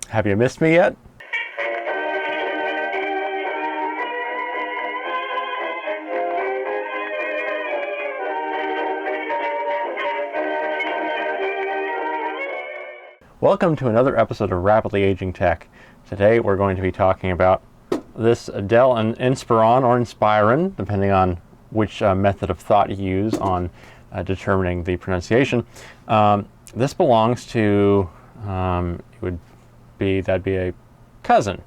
Have you missed me yet? Welcome to another episode of Rapidly Aging Tech. Today we're going to be talking about this Dell and Inspiron, or Inspiron, depending on which method of thought you use on determining the pronunciation. This belongs to, that'd be a cousin.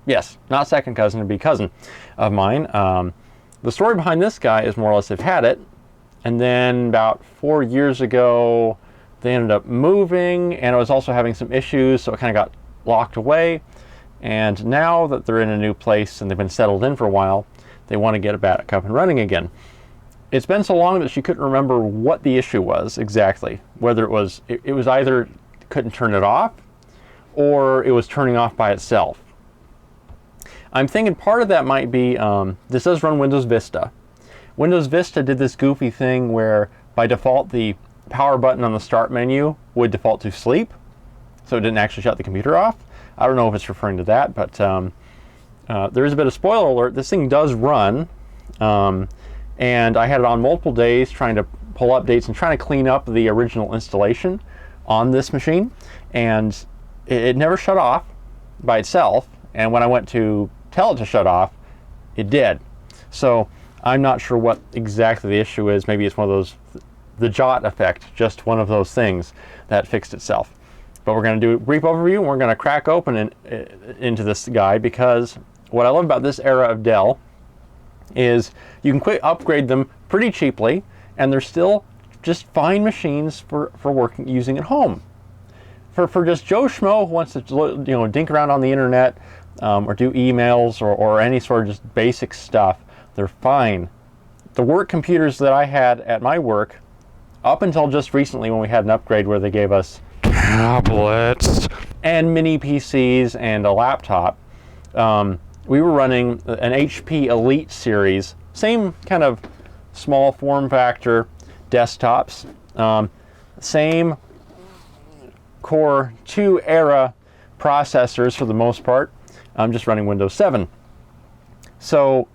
Yes, not second cousin, it'd be cousin of mine. The story behind this guy is more or less they've had it, and then about 4 years ago, they ended up moving, and it was also having some issues, so it kind of got locked away. And now that they're in a new place and they've been settled in for a while, they want to get it back up and running again. It's been so long that she couldn't remember what the issue was exactly. Whether it was either couldn't turn it off, or it was turning off by itself. I'm thinking part of that might be, this does run Windows Vista. Windows Vista did this goofy thing where by default the power button on the start menu would default to sleep, so it didn't actually shut the computer off. I don't know if it's referring to that, but there is a bit of spoiler alert. This thing does run, and I had it on multiple days trying to pull updates and trying to clean up the original installation on this machine, and it never shut off by itself, and when I went to tell it to shut off, it did. So I'm not sure what exactly the issue is. Maybe it's one of those, the jot effect, just one of those things that fixed itself. But we're going to do a brief overview, and we're going to crack open into this guy, because what I love about this era of Dell is you can upgrade them pretty cheaply, and they're still just fine machines for working, using at home. For just Joe Schmo who wants to dink around on the internet, or do emails or any sort of just basic stuff, they're fine. The work computers that I had at my work, up until just recently when we had an upgrade where they gave us tablets and mini PCs and a laptop, we were running an HP Elite series, same kind of small form factor desktops, same Core 2 era processors for the most part. I'm just running Windows 7. So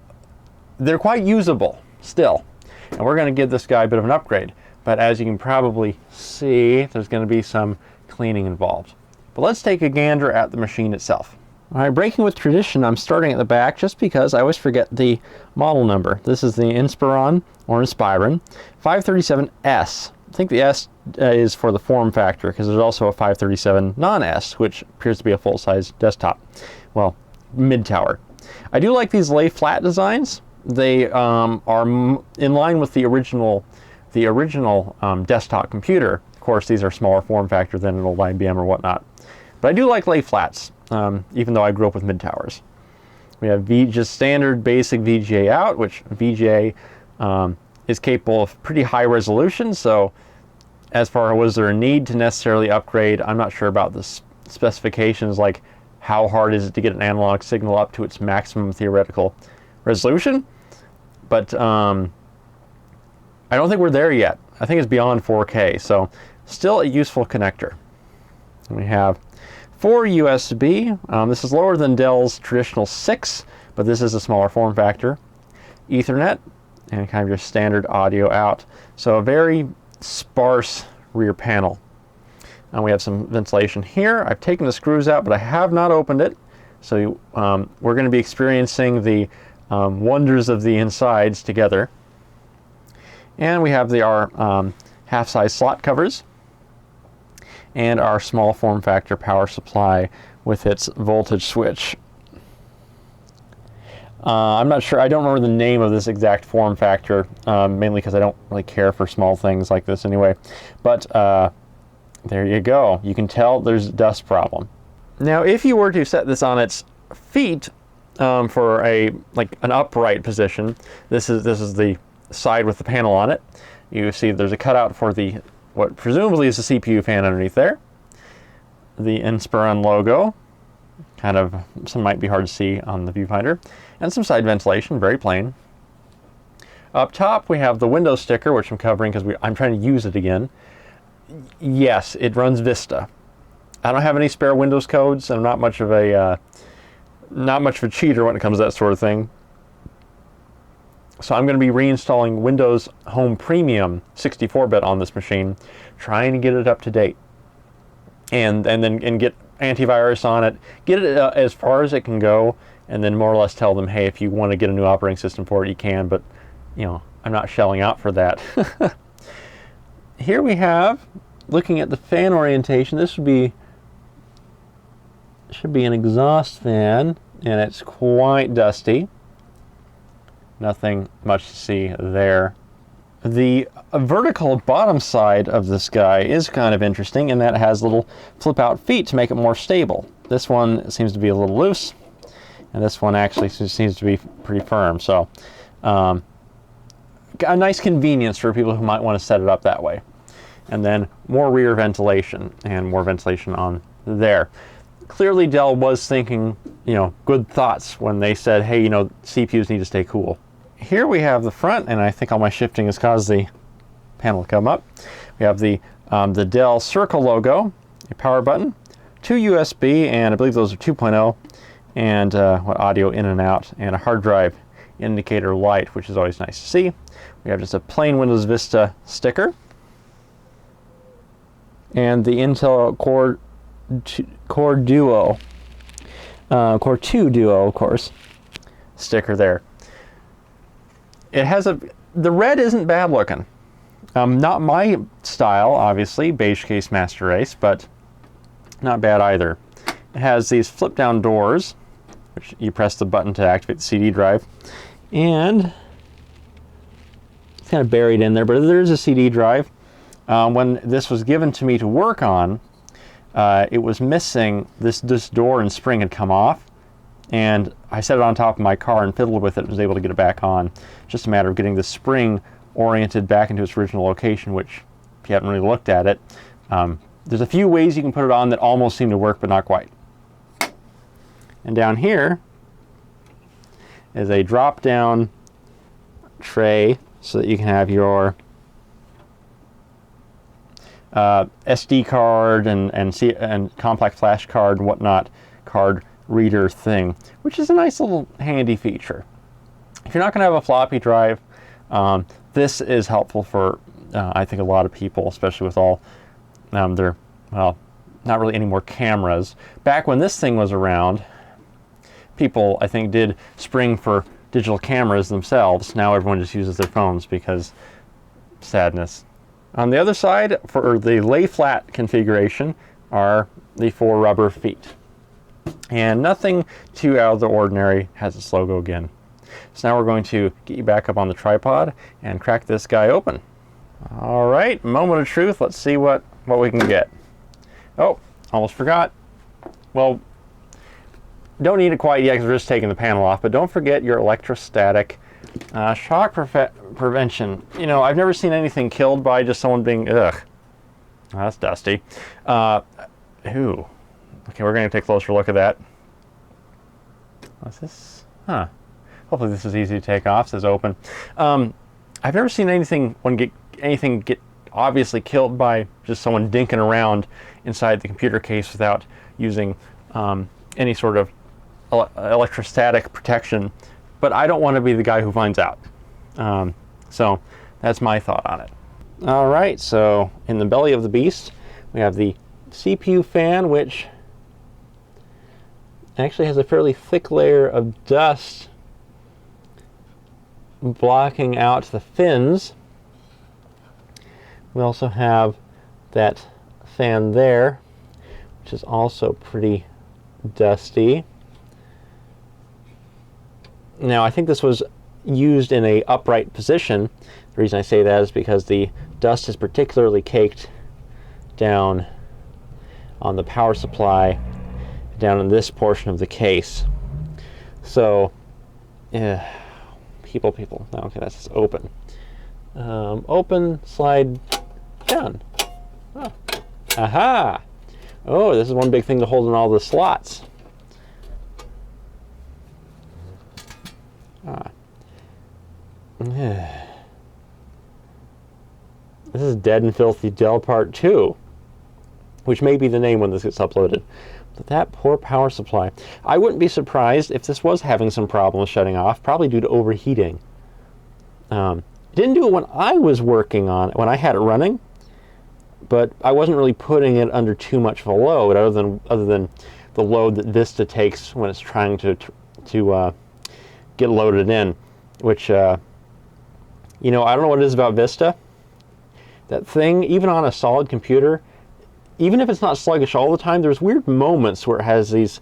they're quite usable still, and we're going to give this guy a bit of an upgrade. But as you can probably see, there's going to be some cleaning involved. But let's take a gander at the machine itself. All right, breaking with tradition, I'm starting at the back just because I always forget the model number. This is the Inspiron, or Inspiron, 537S. I think the S is for the form factor, because there's also a 537 non-S, which appears to be a full-size desktop. Well, mid-tower. I do like these lay flat designs. They are in line with the original desktop computer. Of course, these are smaller form factor than an old IBM or whatnot. But I do like lay flats, even though I grew up with mid-towers. We have just standard basic VGA out, which VGA is capable of pretty high resolution, so as far as was there a need to necessarily upgrade, I'm not sure about the specifications, like how hard is it to get an analog signal up to its maximum theoretical resolution. But I don't think we're there yet. I think it's beyond 4K, so still a useful connector. We have 4 USB. This is lower than Dell's traditional 6, but this is a smaller form factor. Ethernet, and kind of your standard audio out. So a very sparse rear panel. And we have some ventilation here. I've taken the screws out, but I have not opened it. So we're going to be experiencing the wonders of the insides together. And we have our half-size slot covers, and our small form factor power supply with its voltage switch. I'm not sure, I don't remember the name of this exact form factor, mainly because I don't really care for small things like this anyway. But there you go. You can tell there's a dust problem. Now, if you were to set this on its feet for an upright position, this is the side with the panel on it. You see there's a cutout for what presumably is the CPU fan underneath there. The Inspiron logo, kind of, some might be hard to see on the viewfinder, and some side ventilation, very plain. Up top we have the Windows sticker, which I'm covering because I'm trying to use it again. Yes, it runs Vista. I don't have any spare Windows codes. I'm not much of a cheater when it comes to that sort of thing. So I'm going to be reinstalling Windows Home Premium 64-bit on this machine, trying to get it up to date, and get antivirus on it, get it as far as it can go, and then more or less tell them, hey, if you want to get a new operating system for it, you can, but I'm not shelling out for that. Here we have, looking at the fan orientation, this should be an exhaust fan, and it's quite dusty. Nothing much to see there. The vertical bottom side of this guy is kind of interesting in that it has little flip-out feet to make it more stable. This one seems to be a little loose, and this one actually seems to be pretty firm. So a nice convenience for people who might want to set it up that way. And then more rear ventilation, and more ventilation on there. Clearly Dell was thinking, good thoughts when they said, hey, CPUs need to stay cool. Here we have the front, and I think all my shifting has caused the panel to come up. We have the Dell Circle logo, a power button, 2 USB, and I believe those are 2.0, and audio in and out, and a hard drive indicator light, which is always nice to see. We have just a plain Windows Vista sticker, and the Intel Core 2 Duo, of course, sticker there. It has the red isn't bad looking. Not my style, obviously, beige case master race, but not bad either. It has these flip down doors, which you press the button to activate the CD drive, and it's kind of buried in there, but there is a CD drive. When this was given to me to work on, it was missing, this door and spring had come off, and I set it on top of my car and fiddled with it and was able to get it back on. Just a matter of getting the spring oriented back into its original location, which, if you haven't really looked at it, there's a few ways you can put it on that almost seem to work, but not quite. And down here is a drop-down tray so that you can have your SD card and compact flash card and whatnot card reader thing, which is a nice little handy feature. If you're not going to have a floppy drive, this is helpful for I think a lot of people, especially with all their, well, not really any more cameras. Back when this thing was around, people I think did spring for digital cameras themselves. Now everyone just uses their phones because sadness. On the other side, for the lay flat configuration, are the 4 rubber feet. And nothing too out of the ordinary. Has its logo again. So now we're going to get you back up on the tripod and crack this guy open. All right, moment of truth. Let's see what we can get. Oh, almost forgot. Well, don't need it quite yet because we're just taking the panel off, but don't forget your electrostatic shock prevention. You know, I've never seen anything killed by just someone being, ugh, that's dusty. Ooh. Okay, we're going to take a closer look at that. What's this? Huh. Hopefully this is easy to take off. It says open. I've never seen anything get obviously killed by just someone dinking around inside the computer case without using any sort of electrostatic protection. But I don't want to be the guy who finds out. So that's my thought on it. All right, so in the belly of the beast, we have the CPU fan, which actually has a fairly thick layer of dust blocking out the fins. We also have that fan there, which is also pretty dusty. Now, I think this was used in an upright position. The reason I say that is because the dust is particularly caked down on the power supply, down in this portion of the case. So, people. Okay, that's just open. Open, slide down. Oh. Aha! Oh, this is one big thing to hold in all the slots. This is Dead and Filthy Dell Part 2. which may be the name when this gets uploaded. But that poor power supply. I wouldn't be surprised if this was having some problems shutting off, probably due to overheating. Didn't do it when I was working on it, when I had it running, but I wasn't really putting it under too much of a load, other than the load that Vista takes when it's trying to get loaded in, which, you know, I don't know what it is about Vista. That thing, even on a solid computer, even if it's not sluggish all the time, there's weird moments where it has this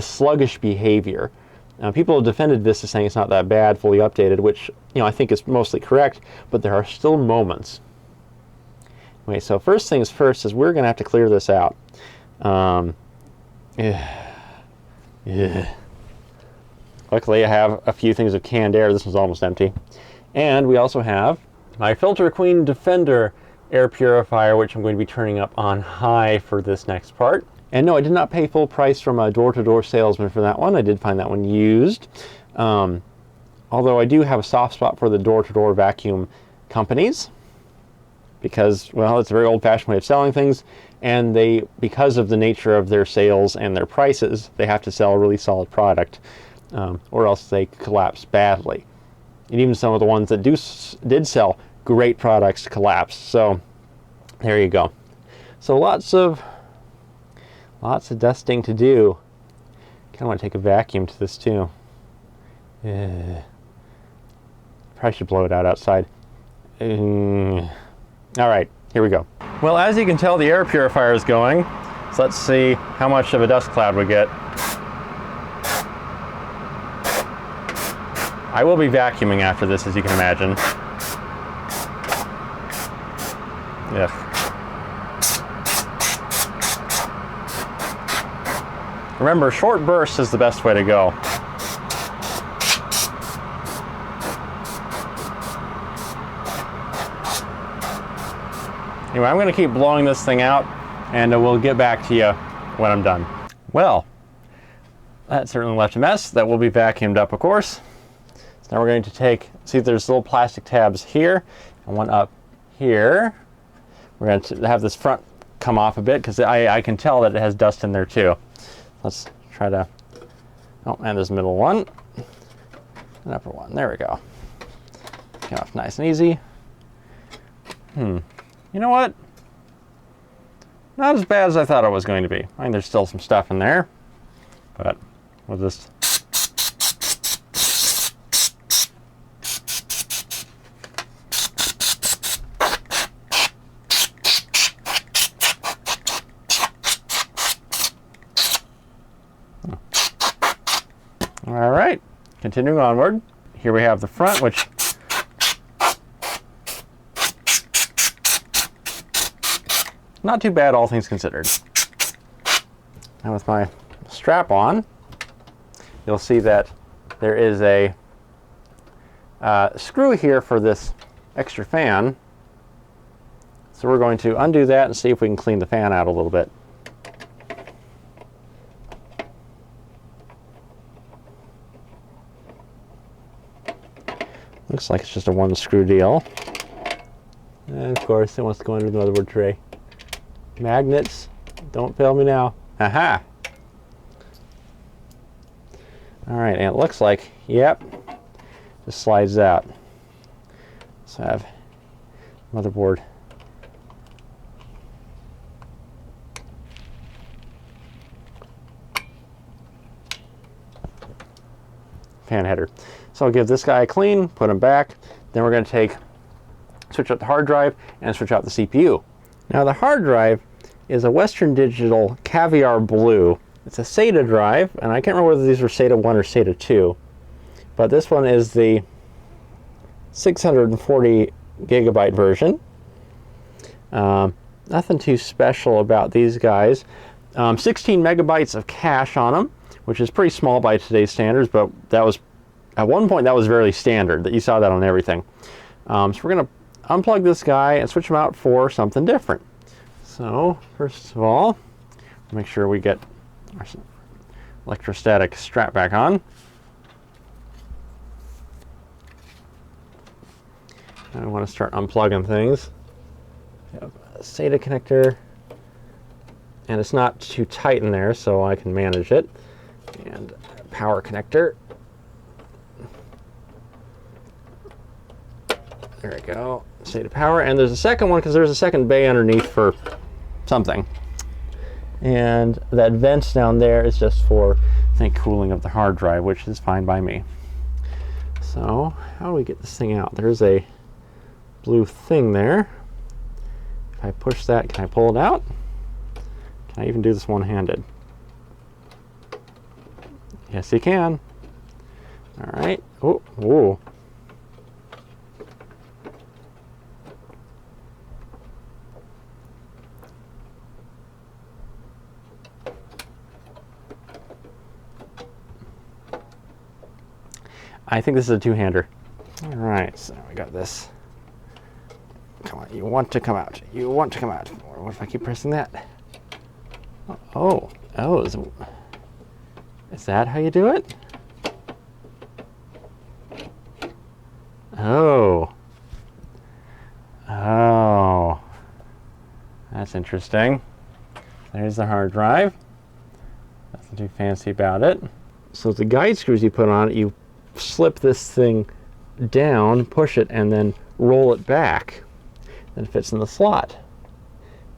sluggish behavior. People have defended Vista saying it's not that bad, fully updated, which, you know, I think is mostly correct, but there are still moments. Okay, so first things first is we're going to have to clear this out. Luckily, I have a few things of canned air. This one's almost empty. And we also have my Filter Queen Defender air purifier, which I'm going to be turning up on high for this next part. And no, I did not pay full price from a door-to-door salesman for that one. I did find that one used. Although I do have a soft spot for the door-to-door vacuum companies because, well, it's a very old-fashioned way of selling things, and because of the nature of their sales and their prices, they have to sell a really solid product, or else they collapse badly. And even some of the ones that did sell great products collapse. So there you go. So lots of dusting to do. Kind of want to take a vacuum to this too. Probably should blow it out outside. All right, here we go. Well, as you can tell, the air purifier is going. So let's see how much of a dust cloud we get. I will be vacuuming after this, as you can imagine. Ugh. Remember, short bursts is the best way to go. Anyway, I'm going to keep blowing this thing out, and we'll get back to you when I'm done. Well, that certainly left a mess. That will be vacuumed up, of course. So now we're going to see there's little plastic tabs here, and one up here. We're going to have this front come off a bit, because I can tell that it has dust in there too. Let's try to, oh, and this middle one, and upper one, there we go. Get off nice and easy. You know what? Not as bad as I thought it was going to be. I mean, there's still some stuff in there, but we'll just... All right, continuing onward. Here we have the front, which not too bad, all things considered. And with my strap on, you'll see that there is a screw here for this extra fan. So we're going to undo that and see if we can clean the fan out a little bit. Looks like it's just a one screw deal. And of course, it wants to go under the motherboard tray. Magnets, don't fail me now. Aha! All right, and it looks like, yep, just slides out. So I have motherboard. Fan header. So I'll give this guy a clean, put him back. Then we're going to switch out the hard drive and switch out the CPU. Now the hard drive is a Western Digital Caviar Blue. It's a SATA drive, and I can't remember whether these were SATA 1 or SATA 2, but this one is the 640 gigabyte version. Nothing too special about these guys. 16 megabytes of cache on them, which is pretty small by today's standards, but that was, at one point, that was very standard, that you saw that on everything. So we're going to unplug this guy and switch him out for something different. So first of all, make sure we get our electrostatic strap back on. I want to start unplugging things. We have a SATA connector, and it's not too tight in there, so I can manage it. And power connector. There we go. State of power. And there's a second one because there's a second bay underneath for something. And that vent down there is just for, I think, cooling of the hard drive, which is fine by me. So how do we get this thing out? There's a blue thing there. If I push that, can I pull it out? Can I even do this one-handed? Yes, you can. All right. Oh, whoa. I think this is a two-hander. All right, so we got this. Come on, you want to come out. You want to come out. What if I keep pressing that? Oh, is that how you do it? Oh, that's interesting. There's the hard drive. Nothing too fancy about it. So the guide screws you put on it, you slip this thing down, push it, and then roll it back. Then it fits in the slot.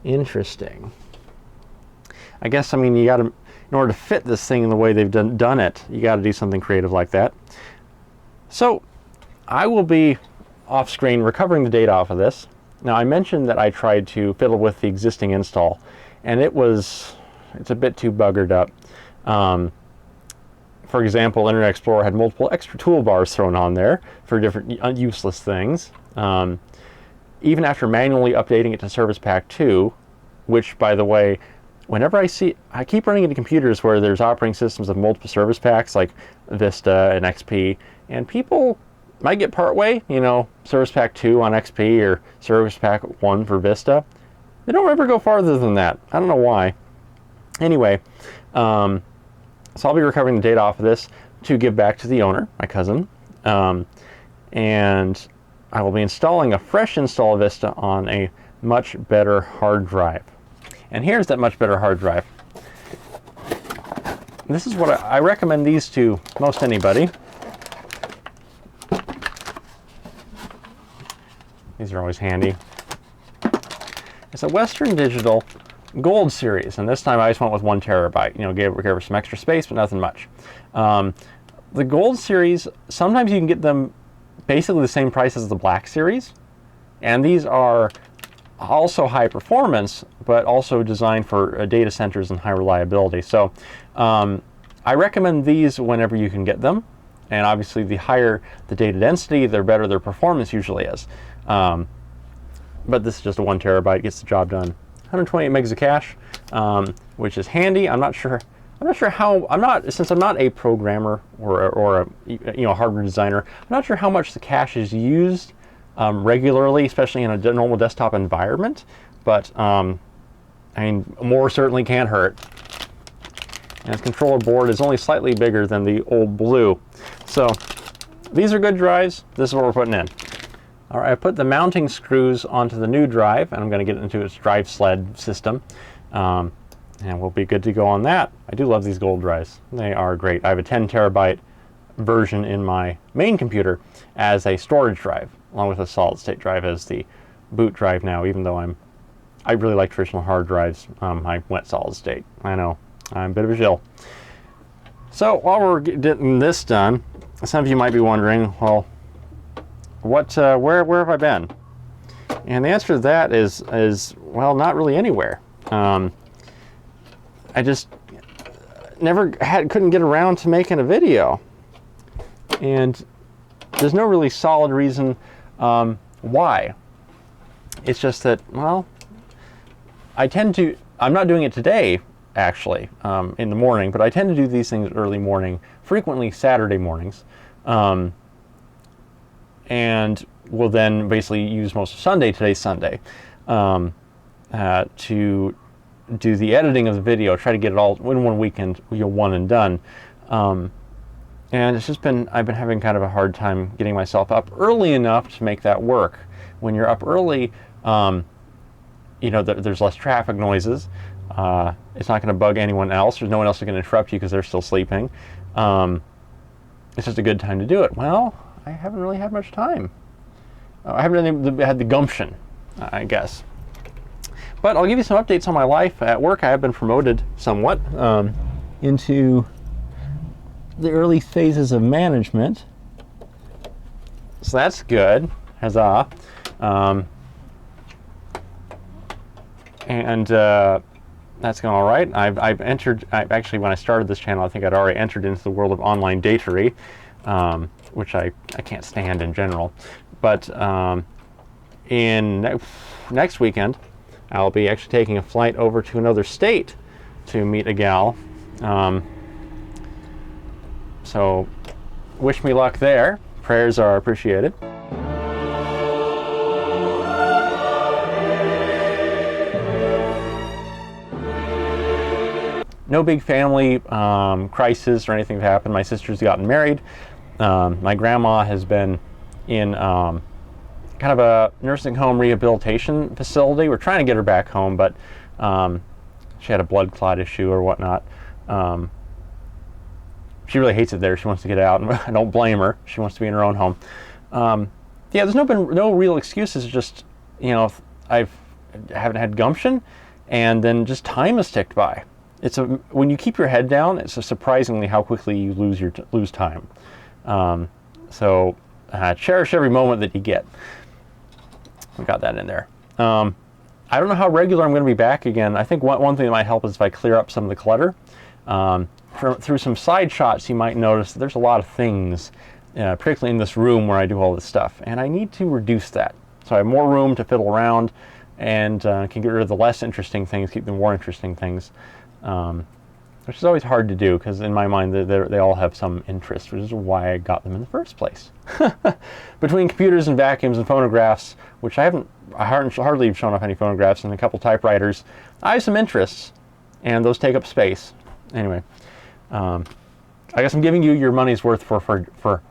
Interesting. I guess, I mean, you gotta, in order to fit this thing in the way they've done it, you gotta do something creative like that. So, I will be off screen recovering the data off of this. Now, I mentioned that I tried to fiddle with the existing install, and it's a bit too buggered up. For example, Internet Explorer had multiple extra toolbars thrown on there for different useless things. Even after manually updating it to Service Pack 2, which, by the way, whenever I keep running into computers where there's operating systems of multiple service packs like Vista and XP, and people might get part way, you know, Service Pack 2 on XP or Service Pack 1 for Vista. They don't ever go farther than that. I don't know why. Anyway, so I'll be recovering the data off of this to give back to the owner, my cousin, and I will be installing a fresh install of Vista on a much better hard drive. And here's that much better hard drive. This is what I recommend these to most anybody. These are always handy. It's a Western Digital Gold Series, and this time I just went with 1 terabyte. You know, gave her some extra space, but nothing much. The Gold Series, sometimes you can get them basically the same price as the Black Series, and these are also high performance, but also designed for data centers and high reliability. So I recommend these whenever you can get them, and obviously the higher the data density, the better their performance usually is. But this is just a 1 terabyte, gets the job done. 128 megs of cache, which is handy. I'm not sure how, since I'm not a programmer or a hardware designer, I'm not sure how much the cache is used regularly, especially in a normal desktop environment, but I mean, more certainly can't hurt. And the controller board is only slightly bigger than the old blue. So these are good drives. This is what we're putting in. All right, I put the mounting screws onto the new drive, and I'm going to get into its drive sled system. And we'll be good to go on that. I do love these gold drives. They are great. I have a 10 terabyte version in my main computer as a storage drive, along with a solid state drive as the boot drive now, even though I really like traditional hard drives. I went solid state. I know, I'm a bit of a shill. So while we're getting this done, some of you might be wondering, well, where have I been? And the answer to that is well, not really anywhere. I just couldn't get around to making a video, and there's no really solid reason why. It's just that, well, I'm not doing it today actually in the morning, but I tend to do these things early morning, frequently Saturday mornings, and will then basically use most of Sunday, today's Sunday, to do the editing of the video, try to get it all in one weekend, one and done. And it's just I've been having kind of a hard time getting myself up early enough to make that work. When you're up early, there's less traffic noises. It's not going to bug anyone else. There's no one else who's going to interrupt you because they're still sleeping. It's just a good time to do it. Well, I haven't really had much time. I haven't really had the gumption, I guess. But I'll give you some updates on my life. At work, I have been promoted somewhat into the early phases of management. So that's good. Huzzah. That's going all right. I've actually, when I started this channel, I think I'd already entered into the world of online datery, which I can't stand in general. But next weekend, I'll be actually taking a flight over to another state to meet a gal. So wish me luck there. Prayers are appreciated. No big family crisis or anything that happened. My sister's gotten married. My grandma has been in kind of a nursing home rehabilitation facility. We're trying to get her back home, but she had a blood clot issue or whatnot. She really hates it there. She wants to get out, and I don't blame her. She wants to be in her own home. Yeah, there's been no real excuses. Just, you know, I haven't had gumption, and then just time has ticked by. When you keep your head down, it's surprisingly how quickly you lose time. So cherish every moment that you get. We got that in there. I don't know how regular I'm going to be back again. I think one thing that might help is if I clear up some of the clutter. Through some side shots, you might notice that there's a lot of things, particularly in this room where I do all this stuff, and I need to reduce that. So I have more room to fiddle around, and can get rid of the less interesting things, keep the more interesting things. Which is always hard to do, because in my mind they all have some interest, which is why I got them in the first place. Between computers and vacuums and phonographs, which I hardly shown off any phonographs, and a couple typewriters, I have some interests, and those take up space. Anyway, I guess I'm giving you your money's worth for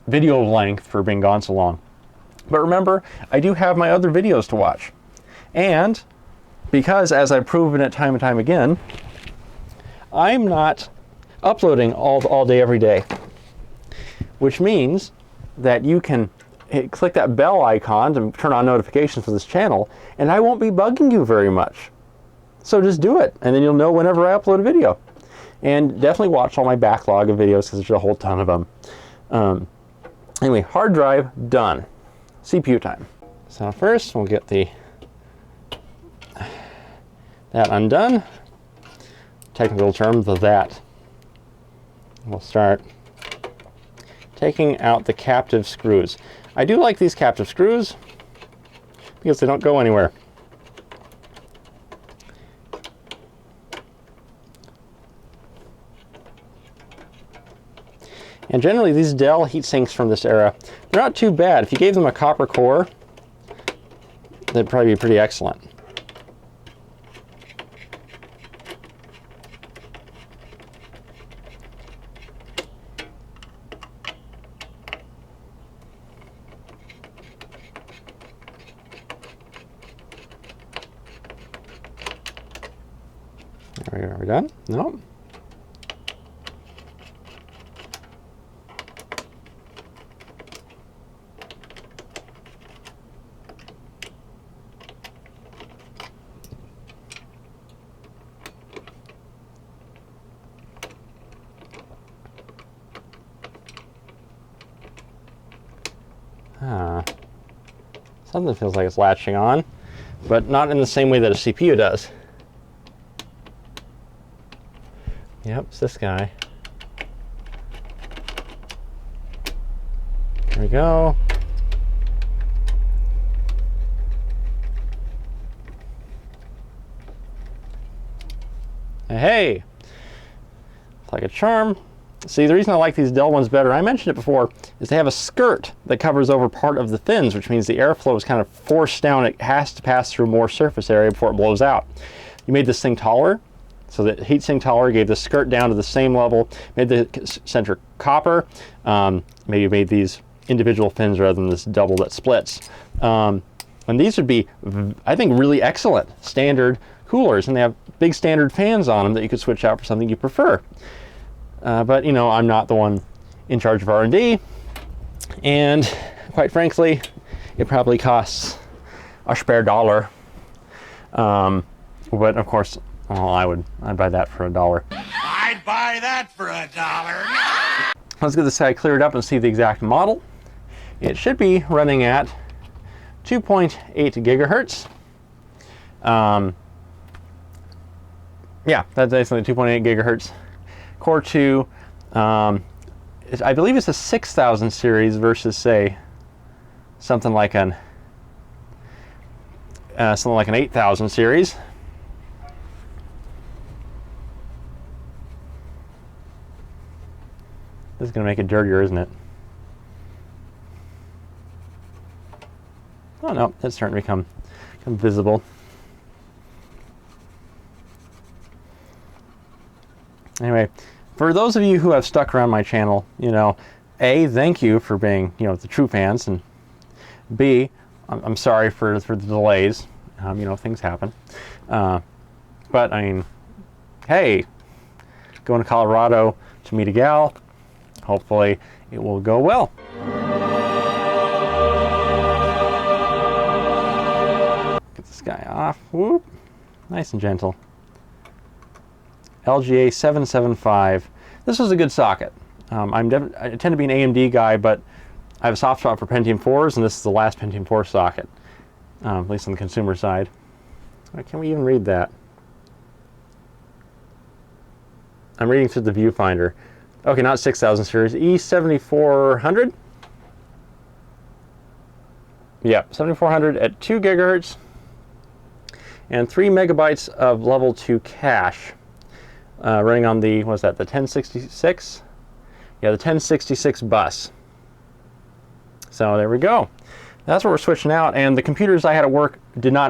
video length for being gone so long. But remember, I do have my other videos to watch, and because, as I've proven it time and time again, I'm not uploading all day, every day. Which means that you can click that bell icon to turn on notifications for this channel, and I won't be bugging you very much. So just do it, and then you'll know whenever I upload a video. And definitely watch all my backlog of videos, because there's a whole ton of them. Anyway, hard drive, done. CPU time. So first, we'll get that undone. Technical term, that. We'll start taking out the captive screws. I do like these captive screws because they don't go anywhere. And generally these Dell heatsinks from this era, they're not too bad. If you gave them a copper core, they'd probably be pretty excellent. Are we done? No. Something feels like it's latching on, but not in the same way that a CPU does. Yep, it's this guy. There we go. Hey! It's like a charm. See, the reason I like these Dell ones better, I mentioned it before, is they have a skirt that covers over part of the fins, which means the airflow is kind of forced down. It has to pass through more surface area before it blows out. You made this thing taller, so the heatsink taller, gave the skirt down to the same level, made the center copper, maybe made these individual fins rather than this double that splits. And these would be, I think, really excellent standard coolers, and they have big standard fans on them that you could switch out for something you prefer. But you know, I'm not the one in charge of R&D, and quite frankly, it probably costs a spare dollar. But of course, well, I'd buy that for $1. I'd buy that for $1. Let's get this guy cleared up and see the exact model. It should be running at 2.8 gigahertz. Yeah, that's basically 2.8 gigahertz. Core 2, I believe it's a 6000 series versus, say, something like an 8000 series. This is going to make it dirtier, isn't it? Oh no, it's starting to become visible. Anyway, for those of you who have stuck around my channel, you know, A, thank you for being, you know, the true fans, and B, I'm sorry for the delays. You know, things happen. But I mean, hey, going to Colorado to meet a gal. Hopefully it will go well. Get this guy off. Whoop. Nice and gentle. LGA 775. This was a good socket. I tend to be an AMD guy, but I have a soft spot for Pentium 4s, and this is the last Pentium 4 socket, at least on the consumer side. Can we even read that? I'm reading through the viewfinder. Okay, not 6000 series, E7400. Yeah, 7400 at 2 gigahertz and 3 megabytes of level 2 cache. Running on the, what's that, the 1066? Yeah, the 1066 bus. So there we go. That's what we're switching out, and the computers I had at work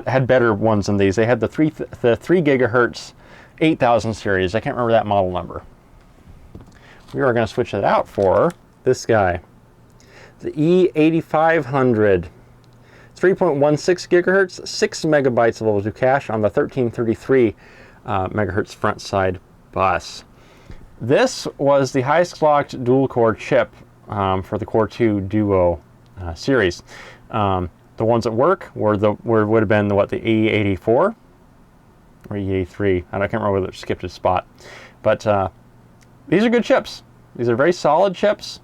had better ones than these. They had the 3 gigahertz 8000 series. I can't remember that model number. We are going to switch it out for this guy, the E8500. 3.16 gigahertz, 6 megabytes of level 2 cache on the 1333 megahertz front side bus. This was the highest clocked dual core chip for the Core 2 Duo series. The ones that work would have been the E84 or E83. I can't remember whether it skipped a spot, but these are good chips. These are very solid chips,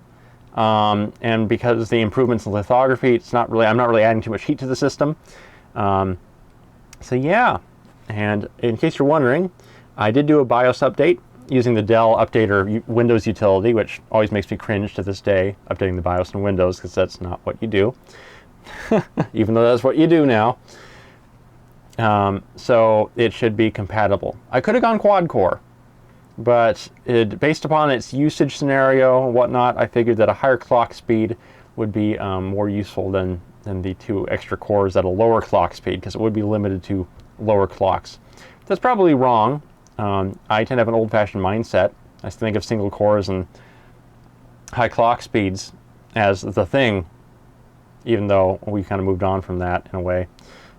and because the improvements in lithography, I'm not really adding too much heat to the system. So yeah, and in case you're wondering, I did do a BIOS update using the Dell Updater Windows utility, which always makes me cringe to this day, updating the BIOS in Windows, because that's not what you do, even though that's what you do now. So it should be compatible. I could have gone quad core, but based upon its usage scenario and whatnot, I figured that a higher clock speed would be more useful than the 2 extra cores at a lower clock speed, because it would be limited to lower clocks. That's probably wrong. I tend to have an old-fashioned mindset. I think of single cores and high clock speeds as the thing, even though we kind of moved on from that in a way.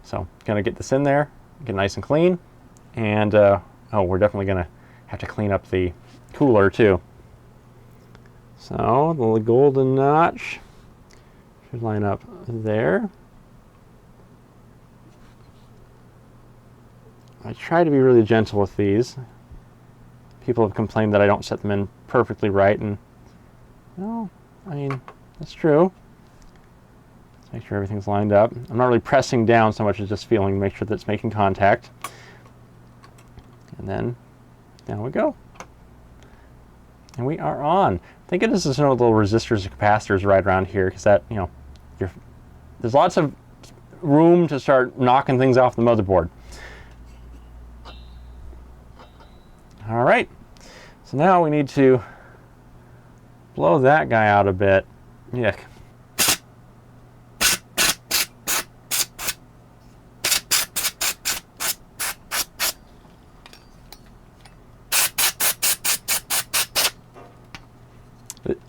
So, gonna get this in there, get nice and clean, and oh, we're definitely gonna have to clean up the cooler too. So, the golden notch should line up there. I try to be really gentle with these. People have complained that I don't set them in perfectly right, and no, I mean, that's true. Let's make sure everything's lined up. I'm not really pressing down so much as just feeling to make sure that it's making contact. And then, down we go. And we are on. Thank goodness there's no little resistors or capacitors right around here, because that, you know, there's lots of room to start knocking things off the motherboard. All right, so now we need to blow that guy out a bit. Yuck.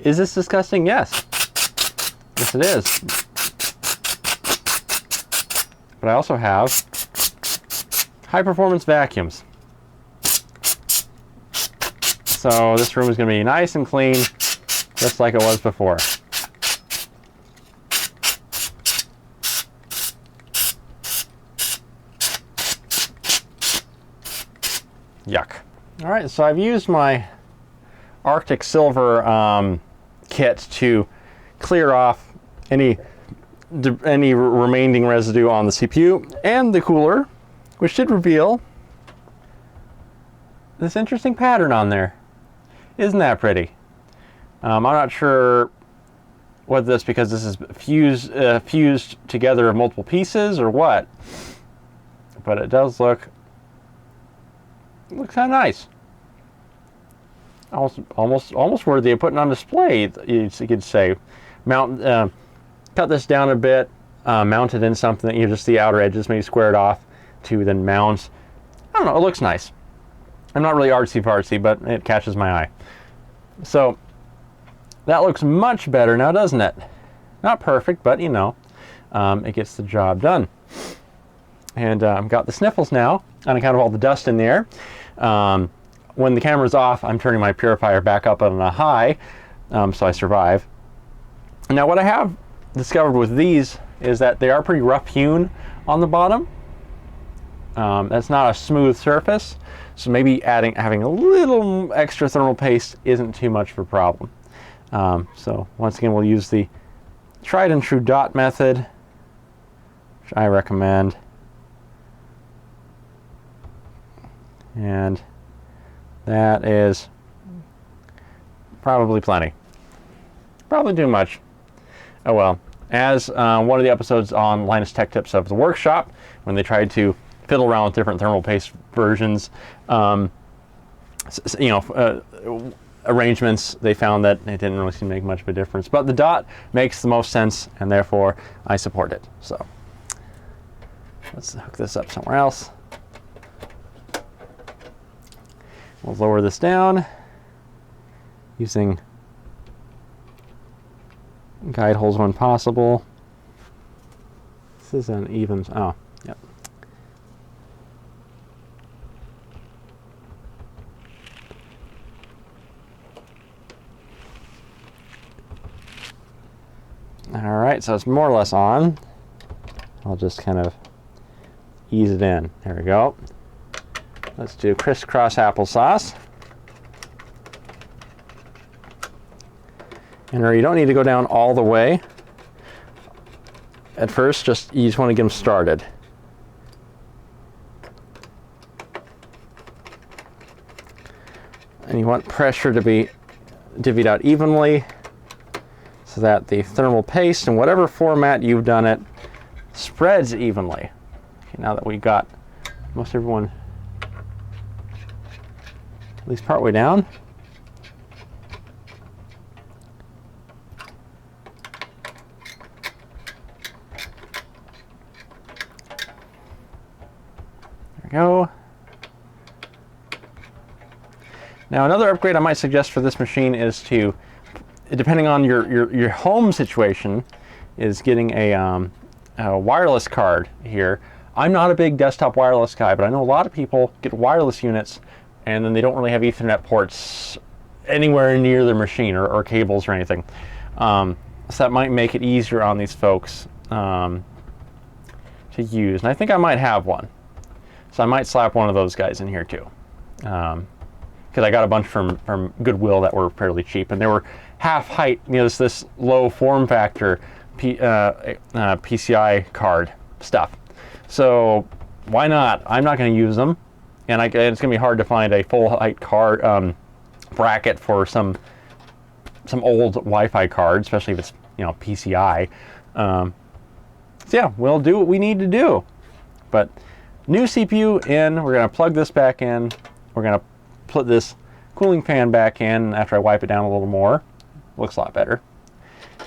Is this disgusting? Yes. Yes, it is. But I also have high-performance vacuums. So this room is going to be nice and clean, just like it was before. Yuck. All right, so I've used my Arctic Silver kit to clear off any remaining residue on the CPU and the cooler, which did reveal this interesting pattern on there. Isn't that pretty? I'm not sure whether that's because this is fused together of multiple pieces or what, but it does look kind of nice. Almost worthy of putting on display, you could say. Cut this down a bit, mount it in something, just the outer edges, maybe square it off to then mount. I don't know, it looks nice. I'm not really artsy-fartsy, but it catches my eye. So that looks much better now, doesn't it? Not perfect, but you know, it gets the job done. And I've got the sniffles now on account of all the dust in there. When the camera's off, I'm turning my purifier back up on a high, so I survive. Now what I have discovered with these is that they are pretty rough hewn on the bottom. That's not a smooth surface, so maybe having a little extra thermal paste isn't too much of a problem. So once again, we'll use the tried and true dot method, which I recommend. And that is probably plenty. Probably too much. Oh well. As one of the episodes on Linus Tech Tips of the workshop, when they tried to fiddle around with different thermal paste versions, arrangements, they found that it didn't really seem to make much of a difference. But the dot makes the most sense, and therefore I support it. So let's hook this up somewhere else. We'll lower this down using guide holes when possible. This is uneven. Oh, yep. All right, so it's more or less on. I'll just kind of ease it in. There we go. Let's do crisscross applesauce. And you don't need to go down all the way at first, you just want to get them started. And you want pressure to be divvied out evenly so that the thermal paste, in whatever format you've done it, spreads evenly. Okay, now that we got most everyone at least partway down. There we go. Now another upgrade I might suggest for this machine is to, depending on your home situation, is getting a wireless card here. I'm not a big desktop wireless guy, but I know a lot of people get wireless units and then they don't really have Ethernet ports anywhere near their machine or cables or anything. So that might make it easier on these folks to use. And I think I might have one. So I might slap one of those guys in here too. Because I got a bunch from Goodwill that were fairly cheap, and they were half height, this low form factor PCI card stuff. So why not? I'm not going to use them, and it's going to be hard to find a full height card bracket for some old Wi-Fi card, especially if it's PCI. So yeah, we'll do what we need to do. But new CPU in. We're going to plug this back in. We're going to put this cooling fan back in after I wipe it down a little more. Looks a lot better.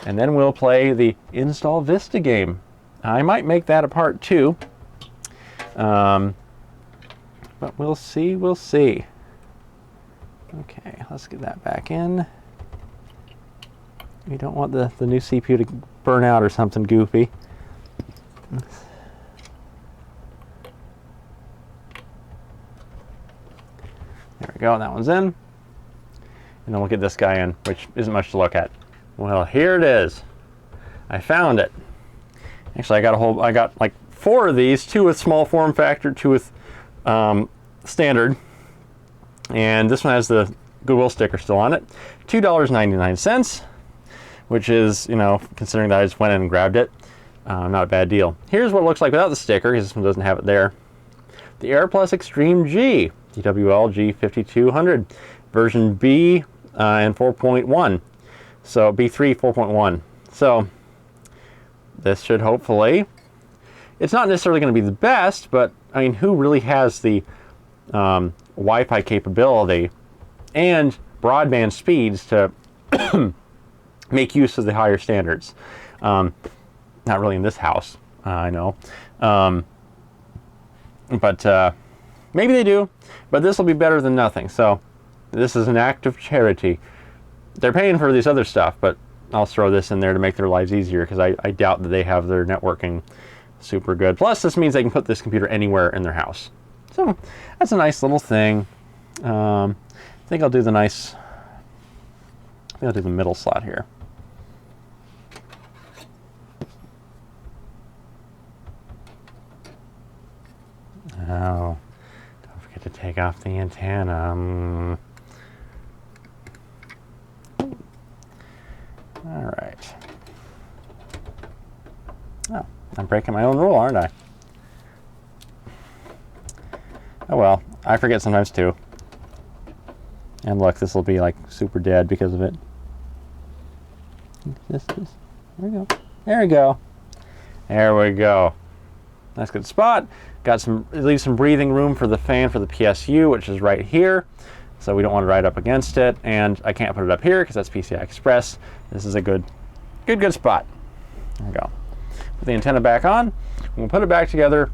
And then we'll play the Install Vista game. I might make that a part 2. But we'll see, we'll see. Okay, let's get that back in. We don't want the new CPU to burn out or something goofy. we go, that one's in. And then we'll get this guy in, which isn't much to look at. Well, here it is. I found it. Actually, I got like 4 of these, 2 with small form factor, 2 with standard. And this one has the Goodwill sticker still on it. $2.99, which is, you know, considering that I just went in and grabbed it, not a bad deal. Here's what it looks like without the sticker, because this one doesn't have it there. The AirPlus Extreme G, TWL G5200, version B and 4.1. So B3 4.1. So this should hopefully, it's not necessarily going to be the best, but I mean, who really has the Wi-Fi capability and broadband speeds to make use of the higher standards? Not really in this house, I know. But maybe they do, but this will be better than nothing. So this is an act of charity. They're paying for this other stuff, but I'll throw this in there to make their lives easier, because I doubt that they have their networking super good. Plus, this means they can put this computer anywhere in their house. So that's a nice little thing. I think I'll do the middle slot here. Oh, don't forget to take off the antenna. All right. Oh, I'm breaking my own rule, aren't I? Oh well, I forget sometimes too. And look, this will be like super dead because of it. There we go. There we go. There we go. Nice good spot. Got at least some breathing room for the fan for the PSU, which is right here. So we don't want to ride up against it. And I can't put it up here because that's PCI Express. This is a good spot. There we go. Put the antenna back on. We'll put it back together,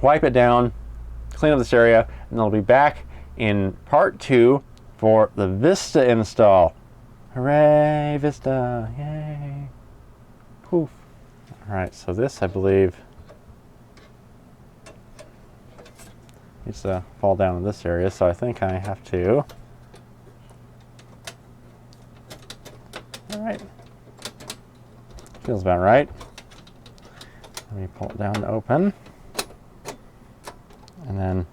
wipe it down, clean up this area, and then I'll be back in part 2 for the Vista install. Hooray, Vista, yay. Poof. All right, so this, I believe, needs to fall down in this area, so I think I have to. All right. Feels about right. Let me pull it down to open. And then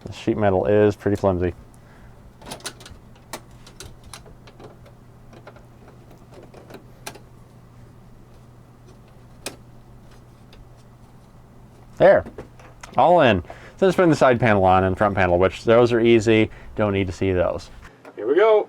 the sheet metal is pretty flimsy. There, all in. So just putting the side panel on and front panel, which those are easy. Don't need to see those. Here we go.